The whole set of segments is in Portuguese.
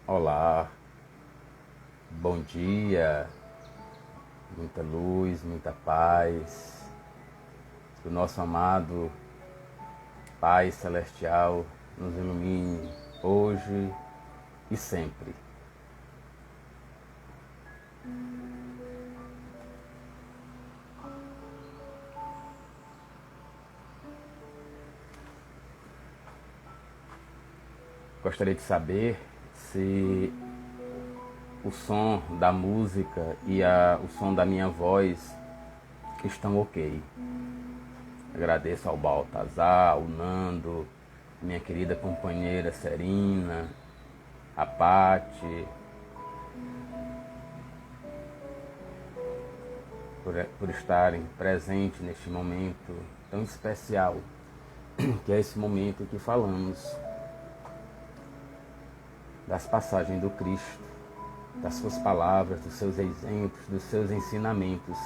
Olá, bom dia, muita luz, muita paz, que o nosso amado Pai Celestial nos ilumine hoje e sempre. Gostaria de saber se o som da música e o som da minha voz estão ok. Agradeço ao Baltazar, ao Nando, minha querida companheira Serina, a Pati, por estarem presentes neste momento tão especial, que é esse momento em que falamos das passagens do Cristo, das suas palavras, dos seus exemplos, dos seus ensinamentos.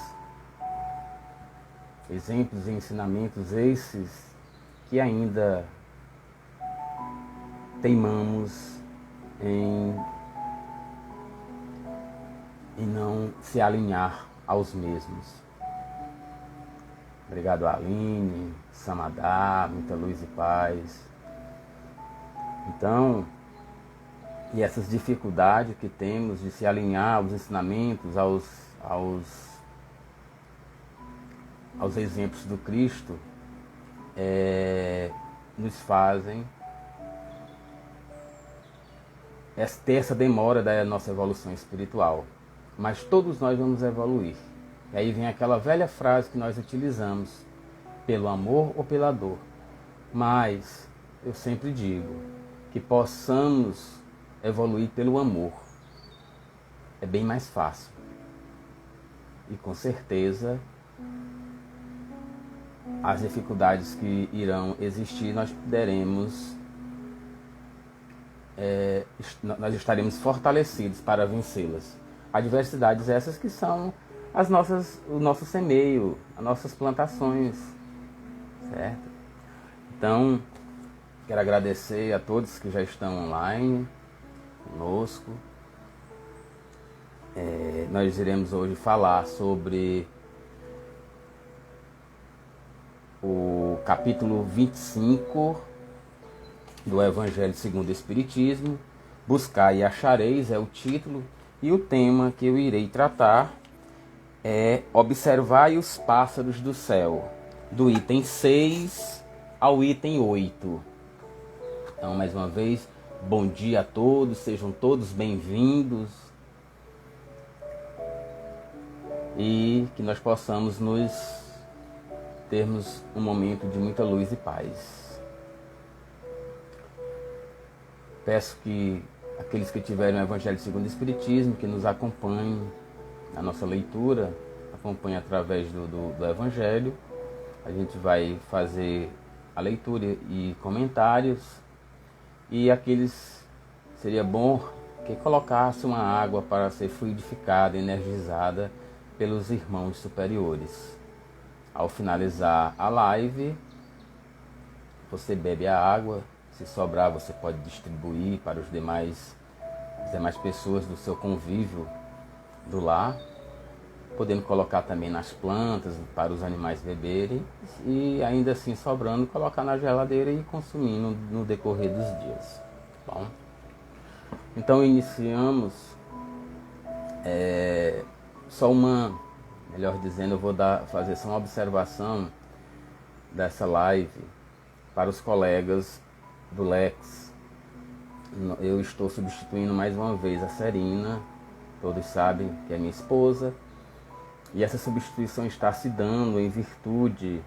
Exemplos e ensinamentos esses que ainda teimamos em não se alinhar aos mesmos. Obrigado, Aline, Samadá, muita luz e paz. Então, e essas dificuldades que temos de se alinhar aos ensinamentos, aos exemplos do Cristo, nos fazem ter essa demora da nossa evolução espiritual. Mas todos nós vamos evoluir. E aí vem aquela velha frase que nós utilizamos: pelo amor ou pela dor. Mas eu sempre digo que possamos evoluir pelo amor. É bem mais fácil. E com certeza as dificuldades que irão existir, nós estaremos fortalecidos para vencê-las. Adversidades essas que são o nosso semeio, as nossas plantações, certo? Então, quero agradecer a todos que já estão online conosco. Nós iremos hoje falar sobre o capítulo 25 do Evangelho segundo o Espiritismo. Buscai e achareis é o título, e o tema que eu irei tratar é observai os pássaros do céu, do item 6 ao item 8. Então, mais uma vez, bom dia a todos, sejam todos bem-vindos e que nós possamos termos um momento de muita luz e paz. Peço que aqueles que tiverem o Evangelho segundo o Espiritismo, que nos acompanhem na nossa leitura, acompanhem através do Evangelho. A gente vai fazer a leitura e comentários. E seria bom que colocasse uma água para ser fluidificada, energizada pelos irmãos superiores. Ao finalizar a live, você bebe a água. Se sobrar, você pode distribuir para as demais pessoas do seu convívio do lar, podendo colocar também nas plantas para os animais beberem e ainda assim sobrando, colocar na geladeira e consumindo no decorrer dos dias. Bom, então iniciamos melhor dizendo, eu vou fazer só uma observação dessa live para os colegas do Lex. Eu estou substituindo mais uma vez a Serina, todos sabem que é minha esposa, e essa substituição está se dando em virtude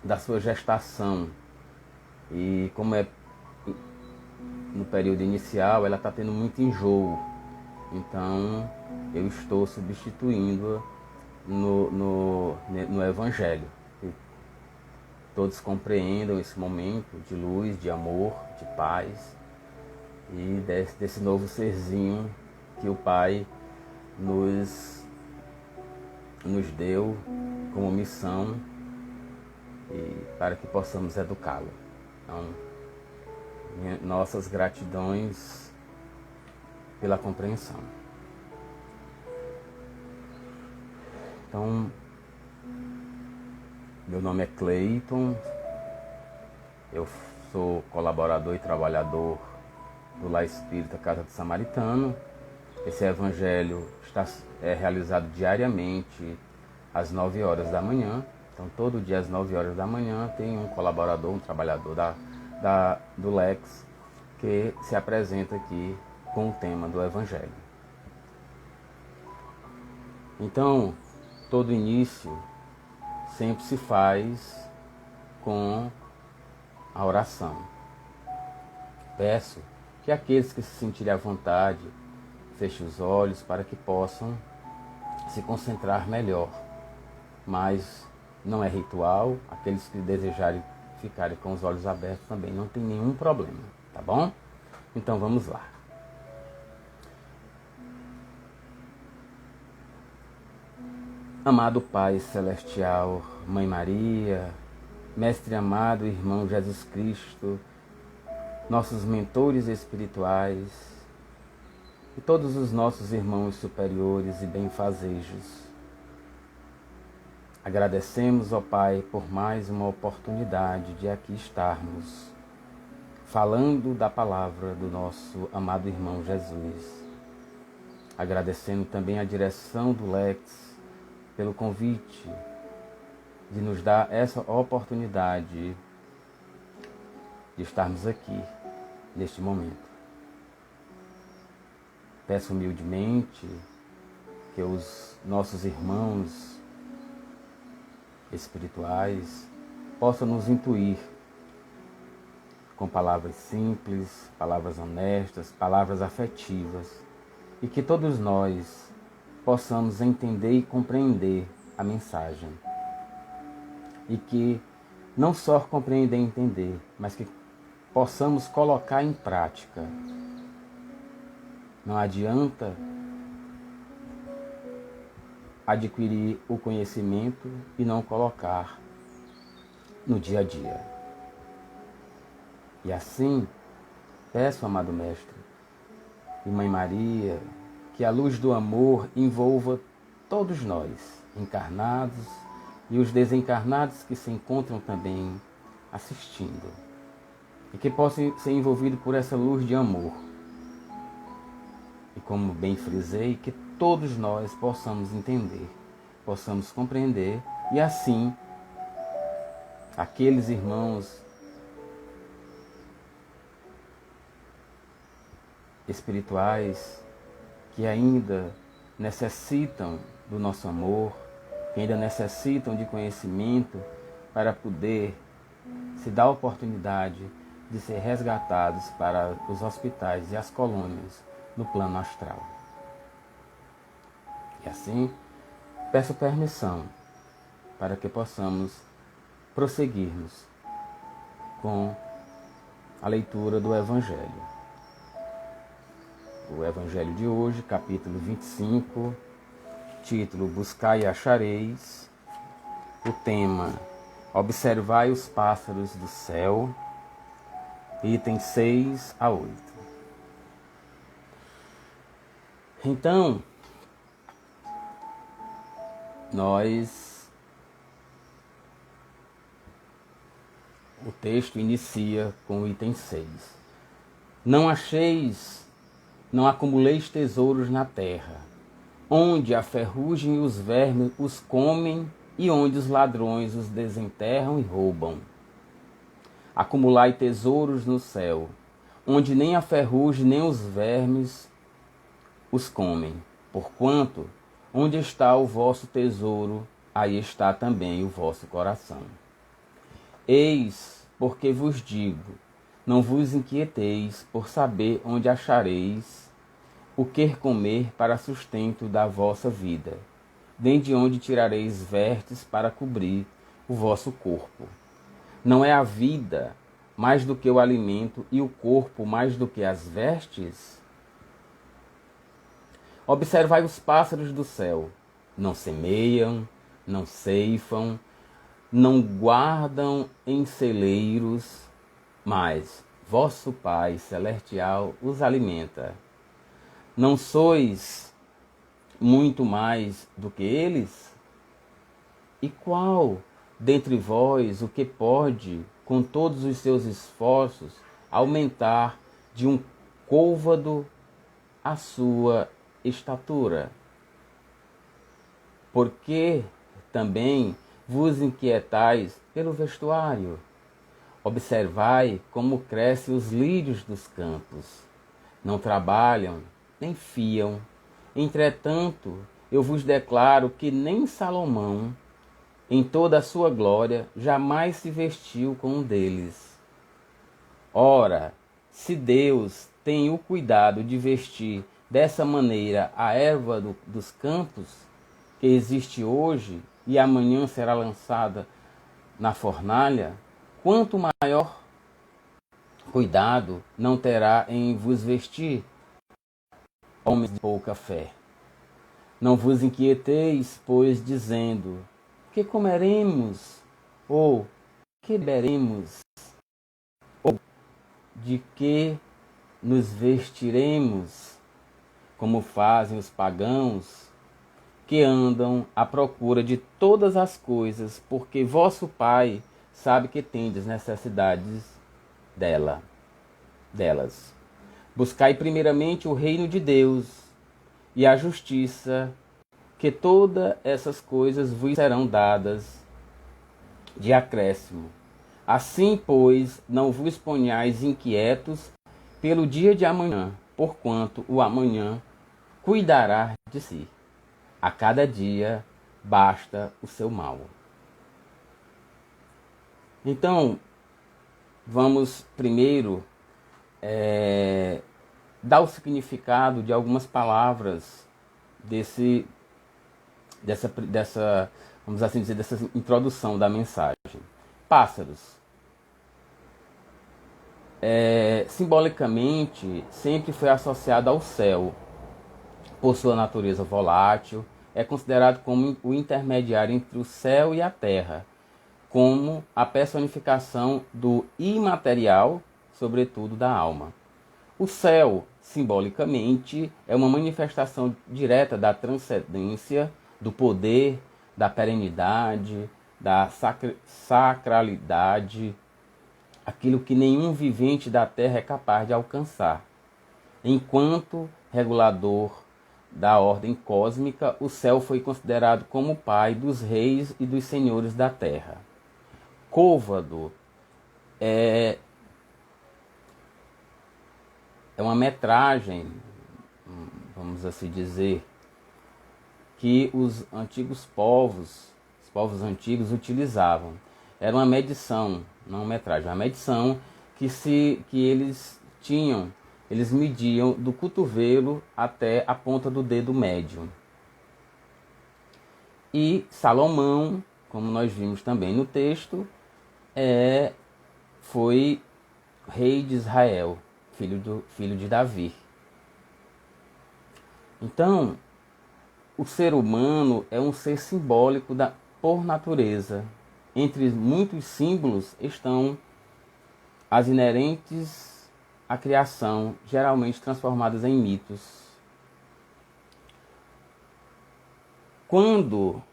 da sua gestação. E como é no período inicial, ela está tendo muito enjoo, então eu estou substituindo no Evangelho. Todos compreendam esse momento de luz, de amor, de paz e desse novo serzinho que o Pai nos deu como missão e para que possamos educá-lo. Então, nossas gratidões pela compreensão. Então, meu nome é Cleiton, eu sou colaborador e trabalhador do Lar Espírita Casa do Samaritano. Esse evangelho é realizado diariamente às 9 horas da manhã. Então, todo dia às 9 horas da manhã tem um colaborador, um trabalhador do Lex que se apresenta aqui com o tema do evangelho. Então, todo início sempre se faz com a oração. Peço que aqueles que se sentirem à vontade fechem os olhos para que possam se concentrar melhor. Mas não é ritual, aqueles que desejarem ficarem com os olhos abertos também não tem nenhum problema, tá bom? Então vamos lá. Amado Pai Celestial, Mãe Maria, Mestre amado, Irmão Jesus Cristo, nossos mentores espirituais e todos os nossos irmãos superiores e benfazejos, agradecemos, ó Pai, por mais uma oportunidade de aqui estarmos falando da palavra do nosso amado irmão Jesus. Agradecendo também a direção do Lex pelo convite de nos dar essa oportunidade de estarmos aqui neste momento. Peço humildemente que os nossos irmãos espirituais possam nos intuir com palavras simples, palavras honestas, palavras afetivas, e que todos nós possamos entender e compreender a mensagem. E que não só compreender e entender, mas que possamos colocar em prática. Não adianta adquirir o conhecimento e não colocar no dia a dia. E assim, peço, amado Mestre e Mãe Maria, que a luz do amor envolva todos nós, encarnados e os desencarnados que se encontram também assistindo. E que possam ser envolvidos por essa luz de amor. E como bem frisei, que todos nós possamos entender, possamos compreender, e assim, aqueles irmãos espirituais que ainda necessitam do nosso amor, que ainda necessitam de conhecimento para poder se dar a oportunidade de ser resgatados para os hospitais e as colônias no plano astral. E assim, peço permissão para que possamos prosseguirmos com a leitura do Evangelho. O Evangelho de hoje, capítulo 25, título Buscai e achareis, o tema Observai os pássaros do céu, itens 6 a 8. Então, o texto inicia com o item 6. Não acumuleis tesouros na terra, onde a ferrugem e os vermes os comem e onde os ladrões os desenterram e roubam. Acumulai tesouros no céu, onde nem a ferrugem nem os vermes os comem, porquanto onde está o vosso tesouro, aí está também o vosso coração. Eis porque vos digo, não vos inquieteis por saber onde achareis o que comer para sustento da vossa vida, nem de onde tirareis vestes para cobrir o vosso corpo. Não é a vida mais do que o alimento e o corpo mais do que as vestes? Observai os pássaros do céu, não semeiam, não ceifam, não guardam em celeiros, mas vosso Pai Celestial os alimenta. Não sois muito mais do que eles? E qual dentre vós o que pode, com todos os seus esforços, aumentar de um côvado a sua estatura? Porque também vos inquietais pelo vestuário? Observai como crescem os lírios dos campos. Não trabalham, nem fiam. Entretanto, eu vos declaro que nem Salomão, em toda a sua glória, jamais se vestiu como um deles. Ora, se Deus tem o cuidado de vestir dessa maneira a erva dos campos, que existe hoje e amanhã será lançada na fornalha, quanto maior cuidado não terá em vos vestir, homens de pouca fé. Não vos inquieteis, pois, dizendo: que comeremos? Ou que beberemos? Ou de que nos vestiremos? Como fazem os pagãos, que andam à procura de todas as coisas, porque vosso Pai sabe que tendes necessidades delas. Buscai primeiramente o reino de Deus e a justiça, que todas essas coisas vos serão dadas de acréscimo. Assim, pois, não vos ponhais inquietos pelo dia de amanhã, porquanto o amanhã cuidará de si. A cada dia basta o seu mal. Então, vamos primeiro dar o significado de algumas palavras dessa, vamos assim dizer, dessa introdução da mensagem. Pássaros. Simbolicamente, sempre foi associado ao céu. Por sua natureza volátil, é considerado como o intermediário entre o céu e a terra, como a personificação do imaterial, sobretudo da alma. O céu, simbolicamente, é uma manifestação direta da transcendência, do poder, da perenidade, da sacralidade, aquilo que nenhum vivente da terra é capaz de alcançar. Enquanto regulador da ordem cósmica, o céu foi considerado como o pai dos reis e dos senhores da terra. Côvado é uma metragem, vamos assim dizer, que os antigos povos, os povos antigos utilizavam. Era uma medição, não uma metragem, uma medição que eles tinham. Eles mediam do cotovelo até a ponta do dedo médio. E Salomão, como nós vimos também no texto, foi rei de Israel, filho de Davi. Então, o ser humano é um ser simbólico por natureza. Entre muitos símbolos estão as inerentes à criação, geralmente transformadas em mitos. Quando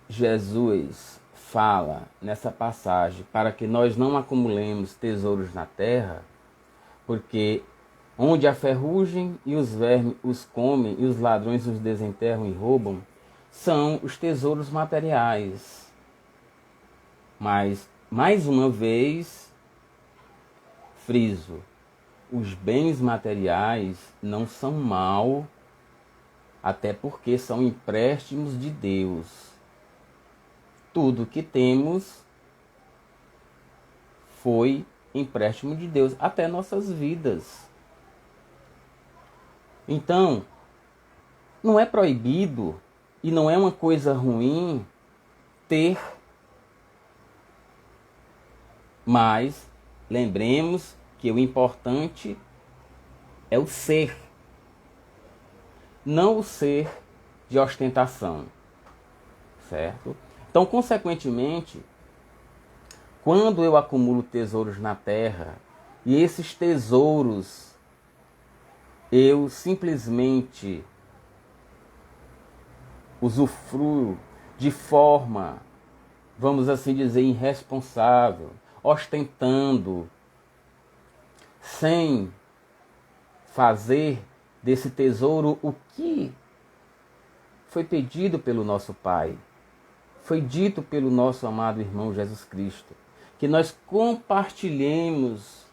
Jesus fala nessa passagem para que nós não acumulemos tesouros na terra, porque onde a ferrugem e os vermes os comem e os ladrões os desenterram e roubam, são os tesouros materiais. Mas, mais uma vez, friso, os bens materiais não são mal, até porque são empréstimos de Deus. Tudo que temos foi empréstimo de Deus, até nossas vidas. Então, não é proibido e não é uma coisa ruim ter, mas lembremos que o importante é o ser, não o ser de ostentação, certo? Então, consequentemente, quando eu acumulo tesouros na terra e esses tesouros eu simplesmente usufruo de forma, vamos assim dizer, irresponsável, ostentando, sem fazer desse tesouro o que foi pedido pelo nosso Pai, foi dito pelo nosso amado irmão Jesus Cristo, que nós compartilhemos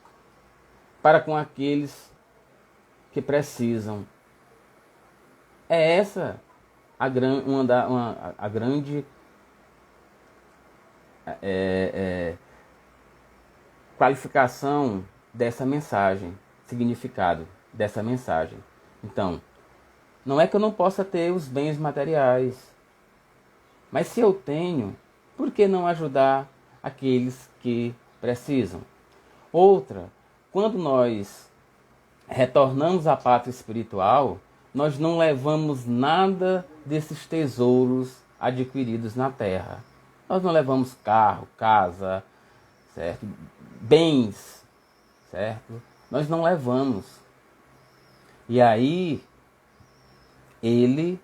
para com aqueles que precisam. É essa a grande qualificação dessa mensagem, significado dessa mensagem. Então, não é que eu não possa ter os bens materiais, mas se eu tenho, por que não ajudar aqueles que precisam? Outra, quando nós retornamos à pátria espiritual, nós não levamos nada desses tesouros adquiridos na terra. Nós não levamos carro, casa, certo? Bens, certo? Nós não levamos. E aí, ele,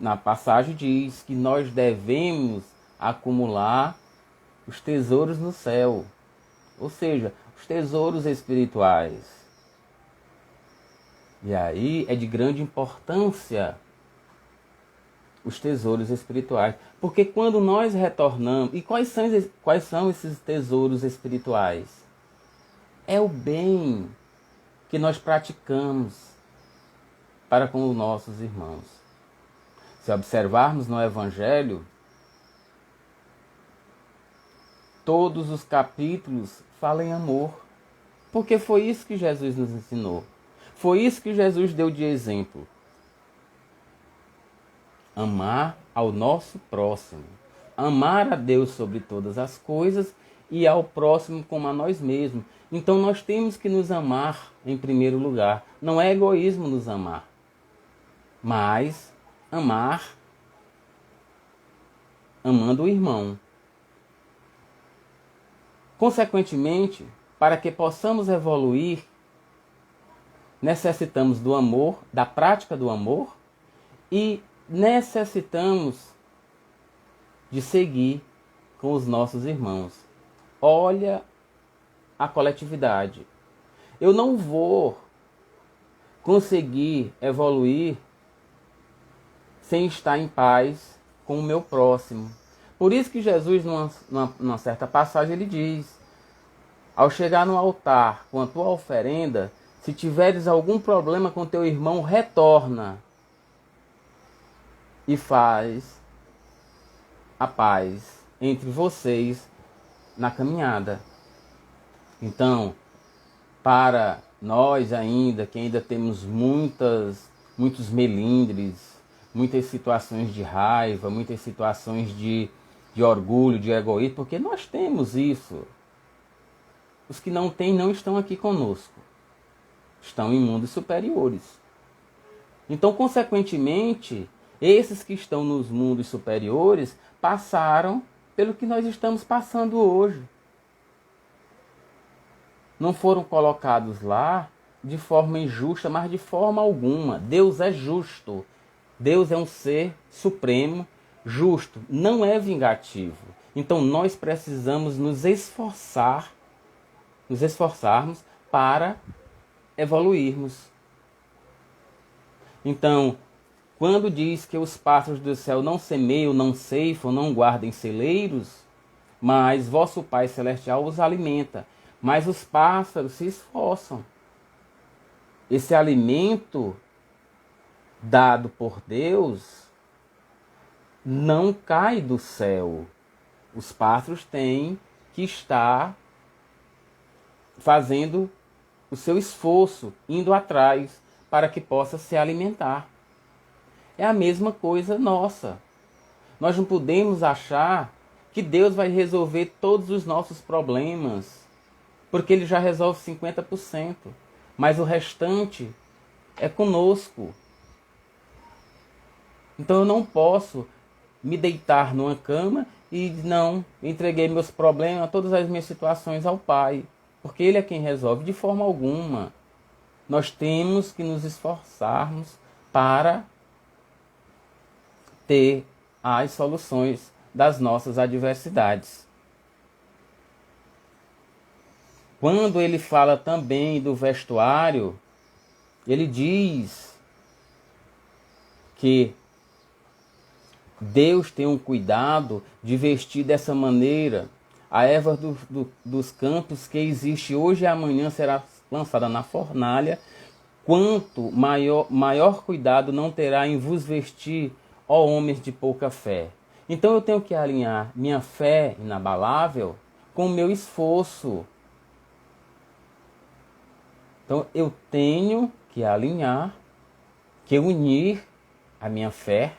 na passagem, diz que nós devemos acumular os tesouros no céu. Ou seja, os tesouros espirituais. E aí é de grande importância os tesouros espirituais. Porque quando nós retornamos... E quais são esses tesouros espirituais? É o bem que nós praticamos para com os nossos irmãos. Se observarmos no Evangelho, todos os capítulos falam em amor. Porque foi isso que Jesus nos ensinou. Foi isso que Jesus deu de exemplo. Amar ao nosso próximo. Amar a Deus sobre todas as coisas e ao próximo como a nós mesmos. Então nós temos que nos amar em primeiro lugar. Não é egoísmo nos amar, mas amar amando o irmão. Consequentemente, para que possamos evoluir, necessitamos do amor, da prática do amor, e necessitamos de seguir com os nossos irmãos. Olha a coletividade. Eu não vou conseguir evoluir sem estar em paz com o meu próximo. Por isso que Jesus, numa certa passagem, ele diz: ao chegar no altar com a tua oferenda, se tiveres algum problema com teu irmão, retorna e faz a paz entre vocês na caminhada. Então, para nós ainda, que ainda temos muitos melindres, muitas situações de raiva, muitas situações de orgulho, de egoísmo, porque nós temos isso. Os que não têm não estão aqui conosco. Estão em mundos superiores. Então, consequentemente, esses que estão nos mundos superiores passaram pelo que nós estamos passando hoje. Não foram colocados lá de forma injusta, mas de forma alguma. Deus é justo. Deus é um ser supremo, justo, não é vingativo. Então nós precisamos nos esforçarmos para evoluirmos. Então, quando diz que os pássaros do céu não semeiam, não ceifam, não guardem celeiros, mas vosso Pai Celestial os alimenta. Mas os pássaros se esforçam. Esse alimento dado por Deus não cai do céu. Os pássaros têm que estar fazendo o seu esforço, indo atrás, para que possa se alimentar. É a mesma coisa nossa. Nós não podemos achar que Deus vai resolver todos os nossos problemas, porque Ele já resolve 50%, mas o restante é conosco. Então eu não posso me deitar numa cama e não entreguei meus problemas, todas as minhas situações ao Pai, porque Ele é quem resolve de forma alguma. nós temos que nos esforçarmos para ter as soluções das nossas adversidades. Quando ele fala também do vestuário, ele diz que Deus tem um cuidado de vestir dessa maneira. A erva dos campos que existe hoje e amanhã será lançada na fornalha. Quanto maior cuidado não terá em vos vestir, ó homens de pouca fé. Então eu tenho que alinhar minha fé inabalável com o meu esforço. Então eu tenho que alinhar, que unir a minha fé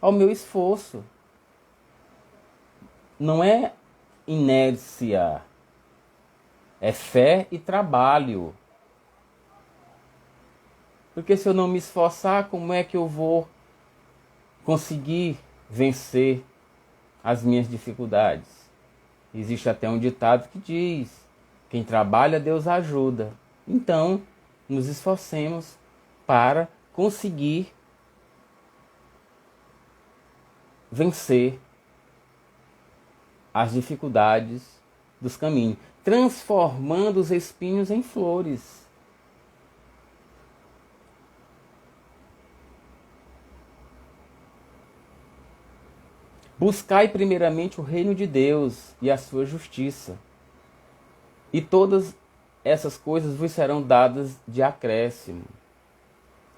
ao meu esforço. Não é inércia, é fé e trabalho. Porque se eu não me esforçar, como é que eu vou conseguir vencer as minhas dificuldades? Existe até um ditado que diz: quem trabalha, Deus ajuda. Então, nos esforcemos para conseguir vencer as dificuldades dos caminhos, transformando os espinhos em flores. Buscai primeiramente o reino de Deus e a sua justiça, e todas essas coisas vos serão dadas de acréscimo.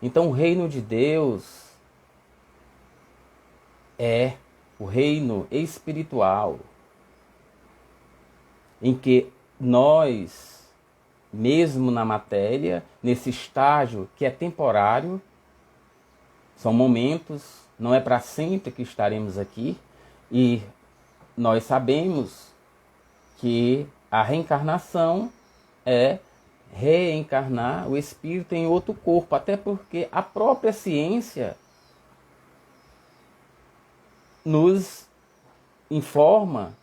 Então o reino de Deus é o reino espiritual, em que nós, mesmo na matéria, nesse estágio que é temporário, são momentos, não é para sempre que estaremos aqui, e nós sabemos que a reencarnação é reencarnar o espírito em outro corpo, até porque a própria ciência nos informa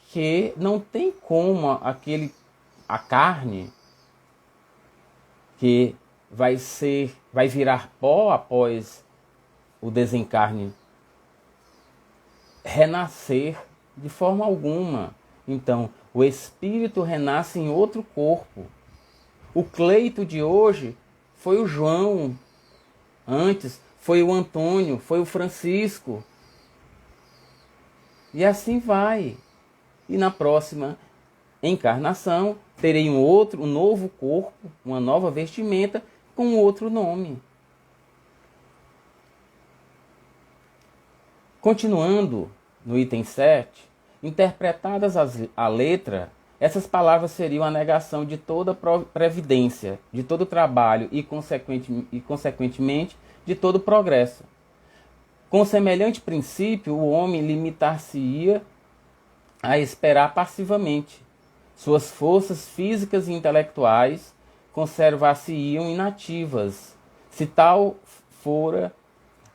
que não tem como a carne que vai virar pó após o desencarne renascer de forma alguma. Então, o espírito renasce em outro corpo. O Cleito de hoje foi o João, antes foi o Antônio, foi o Francisco. E assim vai. E na próxima encarnação terei um novo corpo, uma nova vestimenta com outro nome. Continuando no item 7, interpretadas a letra, essas palavras seriam a negação de toda previdência, de todo trabalho e, consequentemente, de todo progresso. Com semelhante princípio, o homem limitar-se-ia a esperar passivamente. Suas forças físicas e intelectuais conservar-se-iam inativas, se tal fora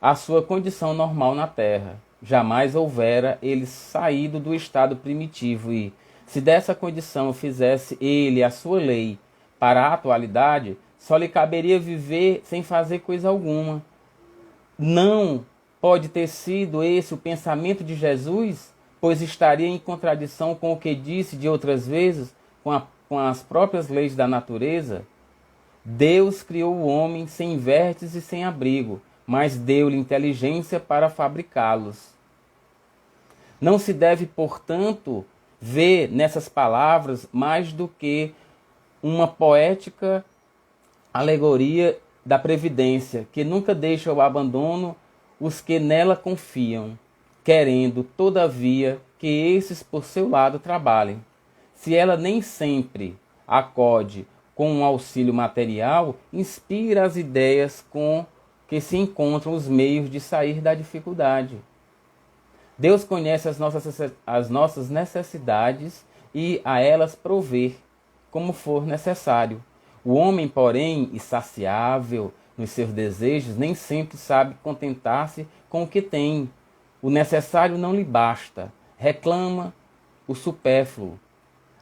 a sua condição normal na Terra. Jamais houvera ele saído do estado primitivo e, se dessa condição fizesse ele a sua lei para a atualidade, só lhe caberia viver sem fazer coisa alguma. Não pode ter sido esse o pensamento de Jesus, pois estaria em contradição com o que disse de outras vezes, com as próprias leis da natureza. Deus criou o homem sem vértices e sem abrigo, mas deu-lhe inteligência para fabricá-los. Não se deve, portanto, ver nessas palavras mais do que uma poética alegoria da previdência, que nunca deixa ao abandono os que nela confiam, querendo, todavia, que esses por seu lado trabalhem. Se ela nem sempre acode com um auxílio material, inspira as ideias com que se encontram os meios de sair da dificuldade. Deus conhece as nossas necessidades e a elas prover, como for necessário. O homem, porém, insaciável nos seus desejos, nem sempre sabe contentar-se com o que tem. O necessário não lhe basta, reclama o supérfluo.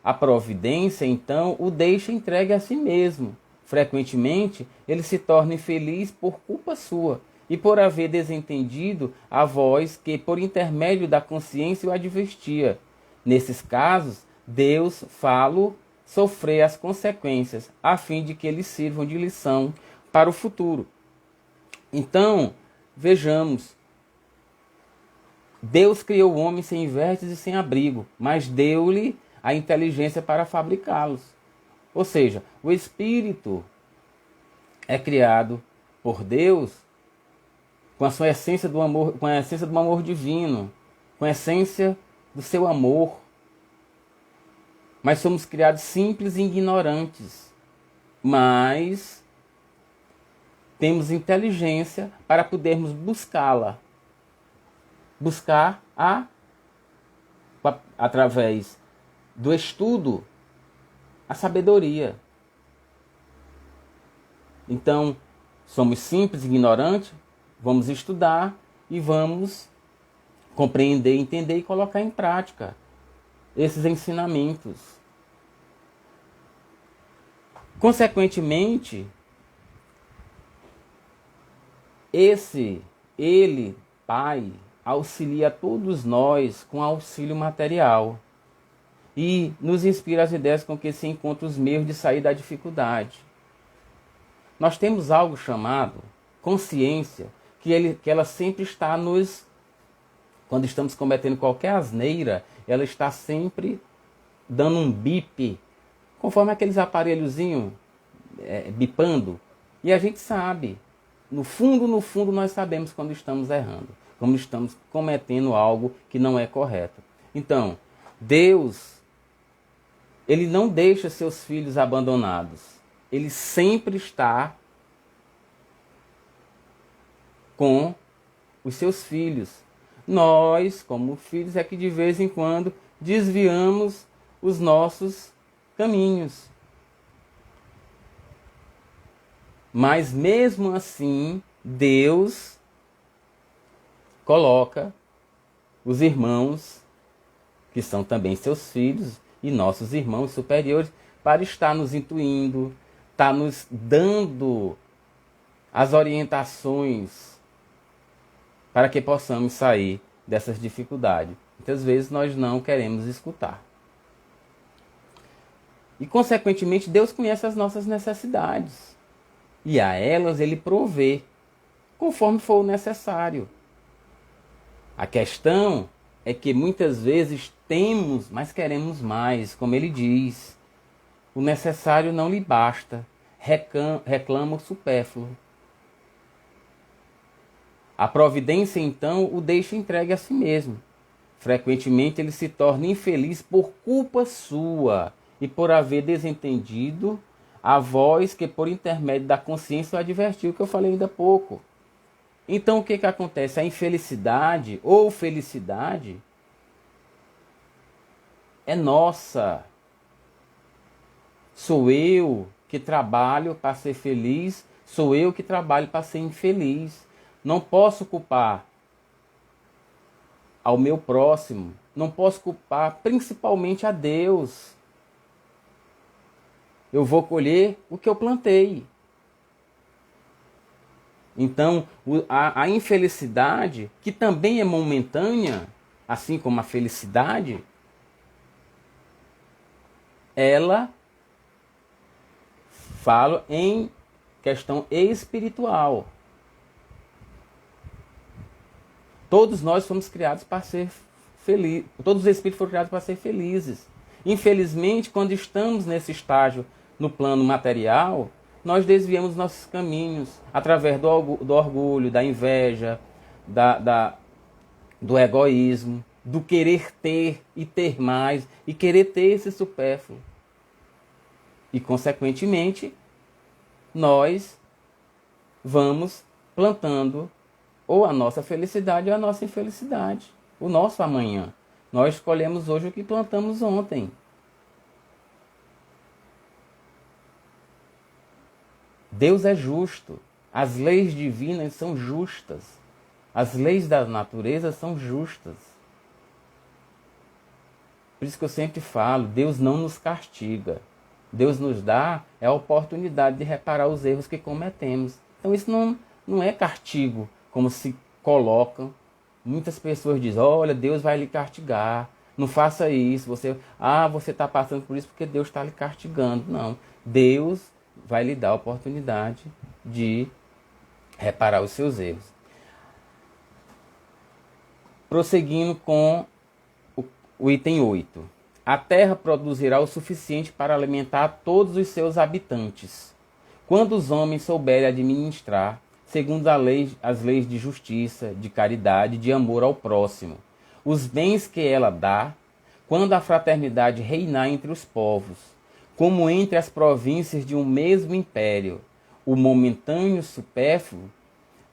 A providência, então, o deixa entregue a si mesmo, Frequentemente, ele se torna infeliz por culpa sua e por haver desentendido a voz que, por intermédio da consciência, o advertia. Nesses casos, Deus fala sofrer as consequências, a fim de que eles sirvam de lição para o futuro. Então, vejamos, Deus criou o homem sem vestes e sem abrigo, mas deu-lhe a inteligência para fabricá-los. Ou seja, o espírito é criado por Deus com a sua essência do amor, com a essência do amor divino, com a essência do seu amor. Mas somos criados simples e ignorantes, mas temos inteligência para podermos buscá-la. Buscar através do estudo a sabedoria. Então, somos simples e ignorantes, vamos estudar e vamos compreender, entender e colocar em prática esses ensinamentos. Consequentemente, ele, Pai, auxilia todos nós com auxílio material e nos inspira as ideias com que se encontram os meios de sair da dificuldade. Nós temos algo chamado consciência, que ela sempre está quando estamos cometendo qualquer asneira, ela está sempre dando um bip, conforme aqueles aparelhozinhos bipando. E a gente sabe, no fundo nós sabemos quando estamos errando, quando estamos cometendo algo que não é correto. Então, Deus, Ele não deixa seus filhos abandonados. Ele sempre está com os seus filhos. Nós, como filhos, é que de vez em quando desviamos os nossos caminhos. Mas mesmo assim, Deus coloca os irmãos, que são também seus filhos, e nossos irmãos superiores, para estar nos intuindo, estar nos dando as orientações para que possamos sair dessas dificuldades. Muitas vezes nós não queremos escutar. E, consequentemente, Deus conhece as nossas necessidades. E a elas Ele provê, conforme for o necessário. A questão é que muitas vezes temos, mas queremos mais, como Ele diz. O necessário não lhe basta, reclama o supérfluo. A providência, então, o deixa entregue a si mesmo. Frequentemente ele se torna infeliz por culpa sua e por haver desentendido a voz que, por intermédio da consciência, o advertiu, que eu falei ainda há pouco. Então, o que acontece? A infelicidade ou felicidade é nossa. Sou eu que trabalho para ser feliz, sou eu que trabalho para ser infeliz. Não posso culpar ao meu próximo, não posso culpar principalmente a Deus. Eu vou colher o que eu plantei. Então, a infelicidade, que também é momentânea, assim como a felicidade, ela fala em questão espiritual. Todos nós fomos criados para ser felizes. Todos os espíritos foram criados para ser felizes. Infelizmente, quando estamos nesse estágio no plano material, nós desviamos nossos caminhos através do orgulho, da inveja, do egoísmo, do querer ter e ter mais, e querer ter esse supérfluo. E, consequentemente, nós vamos plantando ou a nossa felicidade ou a nossa infelicidade, o nosso amanhã. Nós escolhemos hoje o que plantamos ontem. Deus é justo. As leis divinas são justas. As leis da natureza são justas. Por isso que eu sempre falo, Deus não nos castiga. Deus nos dá é a oportunidade de reparar os erros que cometemos. Então isso não é castigo, como se colocam. Muitas pessoas dizem, olha, Deus vai lhe castigar, não faça isso. Você está passando por isso porque Deus está lhe castigando. Não, Deus vai lhe dar a oportunidade de reparar os seus erros. Prosseguindo com o item 8. A terra produzirá o suficiente para alimentar todos os seus habitantes, quando os homens souberem administrar, segundo as leis de justiça, de caridade, de amor ao próximo, os bens que ela dá, quando a fraternidade reinar entre os povos, como entre as províncias de um mesmo império, o momentâneo supérfluo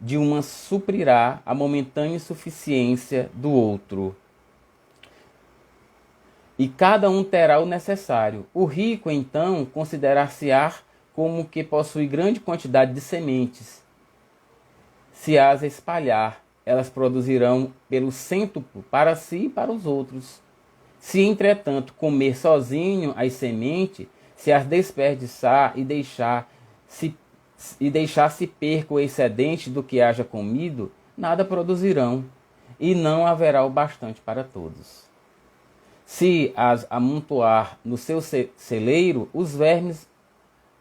de uma suprirá a momentânea insuficiência do outro. E cada um terá o necessário. O rico, então, considerar-se-á como que possui grande quantidade de sementes. Se as espalhar, elas produzirão pelo cêntuplo para si e para os outros. Se, entretanto, comer sozinho as sementes, se as desperdiçar e deixar se perca o excedente do que haja comido, nada produzirão, e não haverá o bastante para todos. Se as amontoar no seu celeiro, os vermes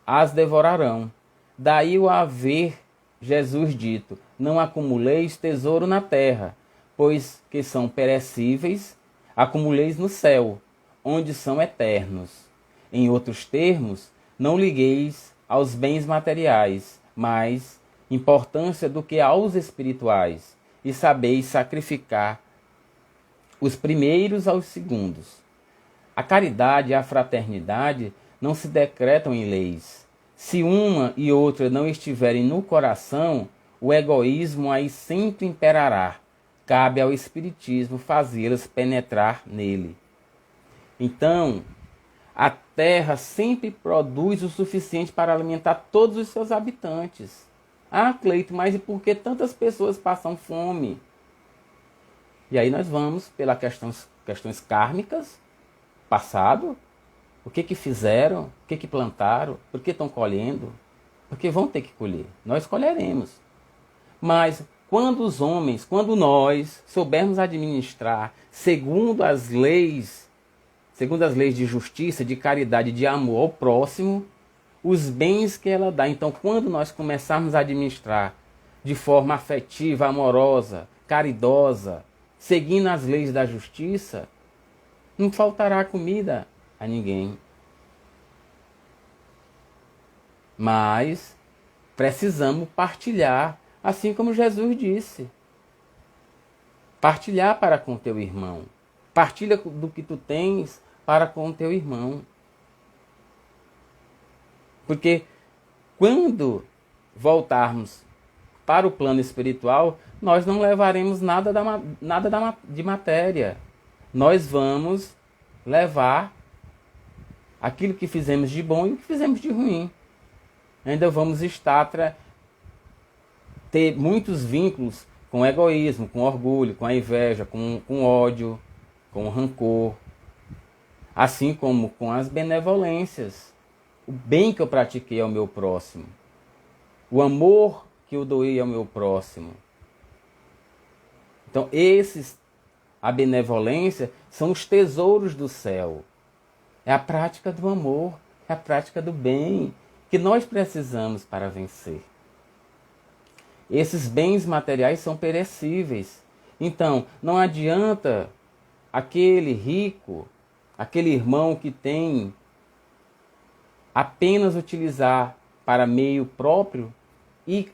as devorarão. Daí o haver Jesus dito, não acumuleis tesouro na terra, pois que são perecíveis, acumuleis no céu, onde são eternos. Em outros termos, não ligueis aos bens materiais, mas importância do que aos espirituais, e sabeis sacrificar os primeiros aos segundos. A caridade e a fraternidade não se decretam em leis. Se uma e outra não estiverem no coração, o egoísmo aí sempre imperará. Cabe ao Espiritismo fazê-las penetrar nele. Então, a terra sempre produz o suficiente para alimentar todos os seus habitantes. Ah, Cleito, mas e por que tantas pessoas passam fome? E aí nós vamos pelas questões kármicas, passado, o que fizeram, o que plantaram, por que estão colhendo, porque vão ter que colher, nós colheremos. Mas quando nós soubermos administrar segundo as leis de justiça, de caridade, de amor ao próximo, os bens que ela dá. Então, quando nós começarmos a administrar de forma afetiva, amorosa, caridosa, seguindo as leis da justiça, não faltará comida a ninguém. Mas precisamos partilhar, assim como Jesus disse. Partilhar para com teu irmão. Partilha do que tu tens para com teu irmão. Porque quando voltarmos para o plano espiritual, nós não levaremos nada de matéria. Nós vamos levar aquilo que fizemos de bom e o que fizemos de ruim. Ainda vamos ter muitos vínculos com o egoísmo, com o orgulho, com a inveja, com o ódio, com o rancor. Assim como com as benevolências. O bem que eu pratiquei ao meu próximo. O amor que eu doei ao meu próximo. Então, a benevolência, são os tesouros do céu. É a prática do amor, é a prática do bem, que nós precisamos para vencer. Esses bens materiais são perecíveis. Então, não adianta aquele rico, aquele irmão que tem apenas utilizar para meio próprio e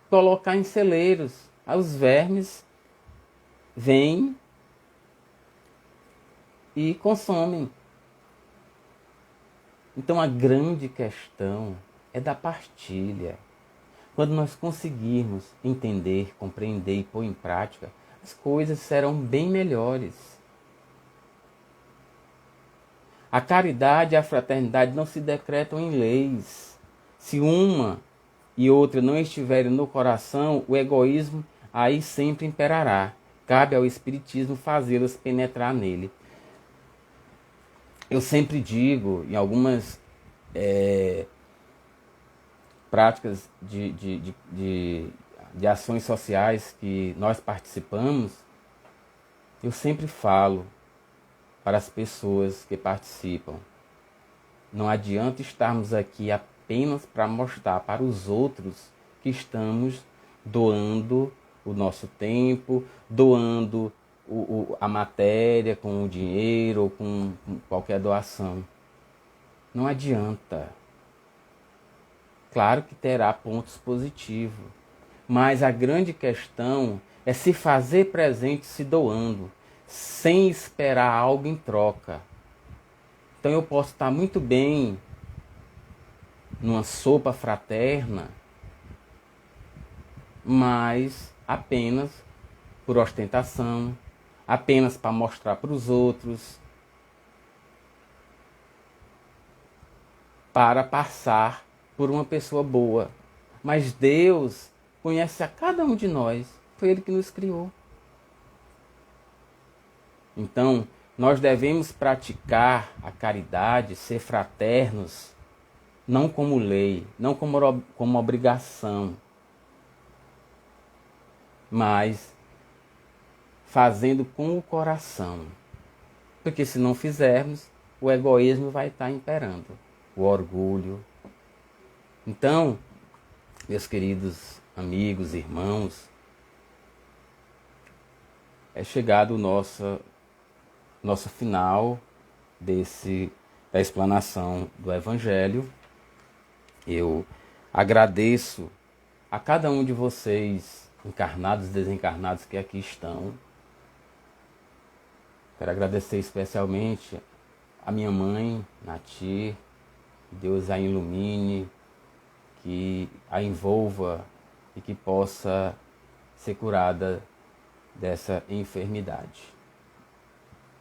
colocar em celeiros. Os vermes vêm e consomem. Então a grande questão é da partilha. Quando nós conseguirmos entender, compreender e pôr em prática, as coisas serão bem melhores. A caridade e a fraternidade não se decretam em leis. Se uma e outra não estiverem no coração, o egoísmo aí sempre imperará. Cabe ao Espiritismo fazê-las penetrar nele. Eu sempre digo, em algumas práticas de ações sociais que nós participamos, eu sempre falo para as pessoas que participam: não adianta estarmos aqui apenas para mostrar para os outros que estamos doando o nosso tempo, doando a matéria com o dinheiro ou com qualquer doação. Não adianta. Claro que terá pontos positivos, mas a grande questão é se fazer presente se doando, sem esperar algo em troca. Então eu posso estar muito bem numa sopa fraterna, mas apenas por ostentação, apenas para mostrar para os outros, para passar por uma pessoa boa. Mas Deus conhece a cada um de nós, foi Ele que nos criou. Então, nós devemos praticar a caridade, ser fraternos, não como lei, não como obrigação, mas fazendo com o coração. Porque se não fizermos, o egoísmo vai estar imperando, o orgulho. Então, meus queridos amigos, irmãos, é chegado o nosso final da explanação do Evangelho. Eu agradeço a cada um de vocês, encarnados e desencarnados, que aqui estão. Quero agradecer especialmente a minha mãe, Natir, que Deus a ilumine, que a envolva e que possa ser curada dessa enfermidade.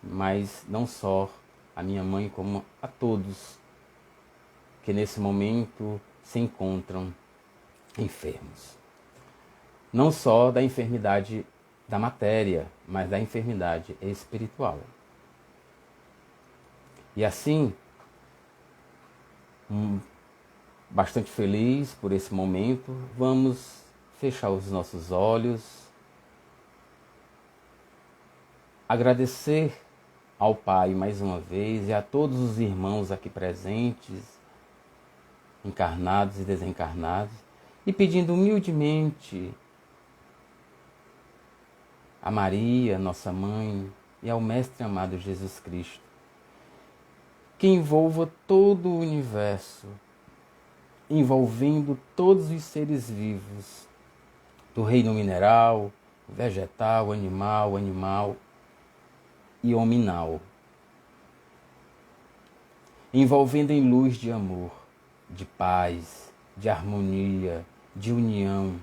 Mas não só a minha mãe, como a todos que nesse momento se encontram enfermos. Não só da enfermidade da matéria, mas da enfermidade espiritual. E assim, bastante feliz por esse momento, vamos fechar os nossos olhos, agradecer ao Pai mais uma vez e a todos os irmãos aqui presentes, encarnados e desencarnados, e pedindo humildemente a Maria, nossa mãe, e ao Mestre amado Jesus Cristo, que envolva todo o universo, envolvendo todos os seres vivos, do reino mineral, vegetal, animal e hominal, envolvendo em luz de amor, de paz, de harmonia, de união,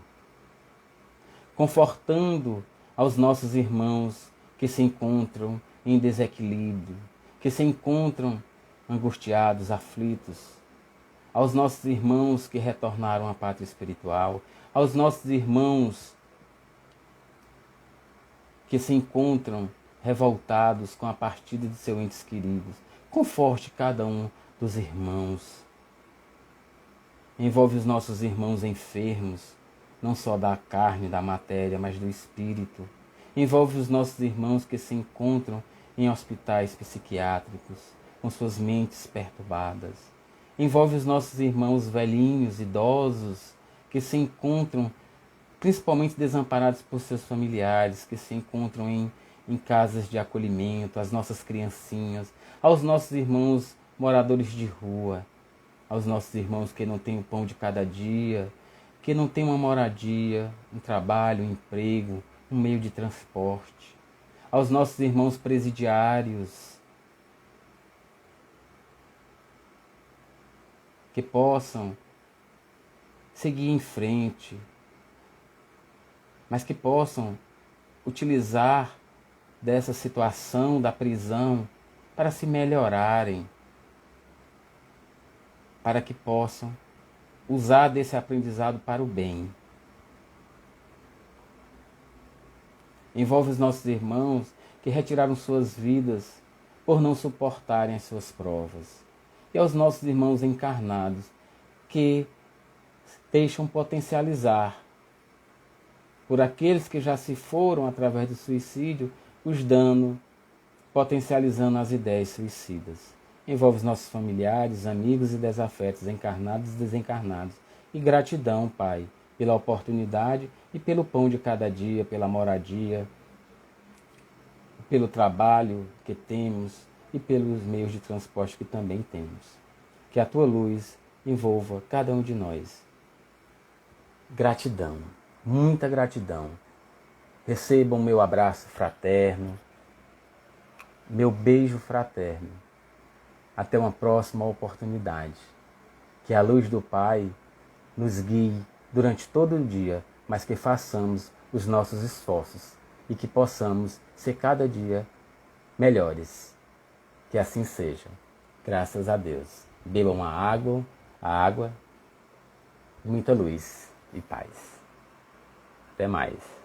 confortando aos nossos irmãos que se encontram em desequilíbrio, que se encontram angustiados, aflitos, aos nossos irmãos que retornaram à pátria espiritual, aos nossos irmãos que se encontram revoltados com a partida de seus entes queridos. Conforte cada um dos irmãos. Envolve os nossos irmãos enfermos, não só da carne, da matéria, mas do espírito. Envolve os nossos irmãos que se encontram em hospitais psiquiátricos, com suas mentes perturbadas. Envolve os nossos irmãos velhinhos, idosos, que se encontram principalmente desamparados por seus familiares, que se encontram em casas de acolhimento, as nossas criancinhas, aos nossos irmãos moradores de rua, aos nossos irmãos que não têm o pão de cada dia, que não têm uma moradia, um trabalho, um emprego, um meio de transporte, aos nossos irmãos presidiários, que possam seguir em frente, mas que possam utilizar dessa situação da prisão para se melhorarem, para que possam usar desse aprendizado para o bem. Envolve os nossos irmãos que retiraram suas vidas por não suportarem as suas provas. e aos nossos irmãos encarnados que deixam potencializar por aqueles que já se foram através do suicídio os danos, potencializando as ideias suicidas. Envolve os nossos familiares, amigos e desafetos, encarnados e desencarnados. E gratidão, Pai, pela oportunidade e pelo pão de cada dia, pela moradia, pelo trabalho que temos e pelos meios de transporte que também temos. Que a Tua luz envolva cada um de nós. Gratidão, muita gratidão. Recebam meu abraço fraterno, meu beijo fraterno. Até uma próxima oportunidade. Que a luz do Pai nos guie durante todo o dia, mas que façamos os nossos esforços e que possamos ser cada dia melhores. Que assim seja. Graças a Deus. Bebam a água, muita luz e paz. Até mais.